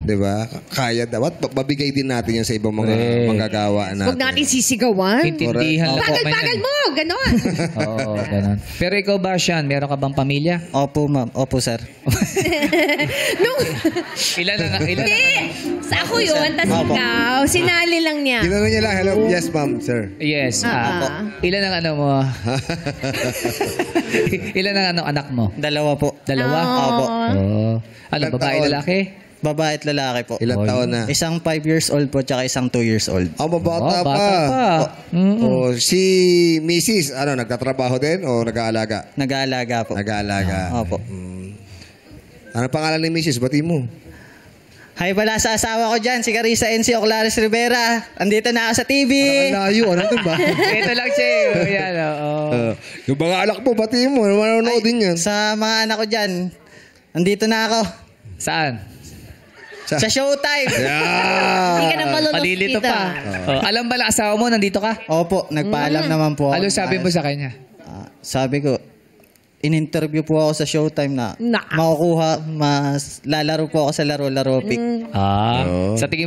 Diba? Kaya dapat. Babigay din natin yan sa ibang mga manggagawa natin. Huwag natin sisigawan. Intindihan lang po. Bagal-bagal mo! Ganon. Oo, ganon. Pero ikaw ba, Sean, meron ka bang pamilya? Opo, ma'am. Opo, sir. Ilan na? Sa ako yun, tas ikaw, sinali lang niya. Tinanong niya lang, hello, yes ma'am, sir. Yes. Ilan ang ano mo? Ilan ang anak mo? Dalawa po. Dalawa? Opo. Oh. Ano, Ilang babae, taon? lalaki? Babae at lalaki po. Ilang taon na? Isang 5 years old po, tsaka isang 2 years old. Mabata pa. Bata pa. O, si Mrs., nagtatrabaho din o nag-aalaga? Nag-aalaga po. Nag-aalaga. Opo. Ano pangalan ni Mrs.? Bati mo. Hi pala sa asawa ko dyan, si Carissa NC Oclares Rivera. Andito na ako sa TV. Ang layo. Ano ito ba? Ito lang, Che. Yan, Yung mga anak mo, bati mo. Manonood din yan. Sa mga anak ko dyan, andito na ako. Saan? Sa Showtime. Hindi ka na malulog Palilito kita. pa. Alam ba lang asawa mo, nandito ka? Opo, nagpaalam naman po ako. Ano sabi mo sa kanya? Sabi ko, in-interview po ako sa Showtime na makukuha, lalaro po ako sa laro-laro pick. Sa tingin mo,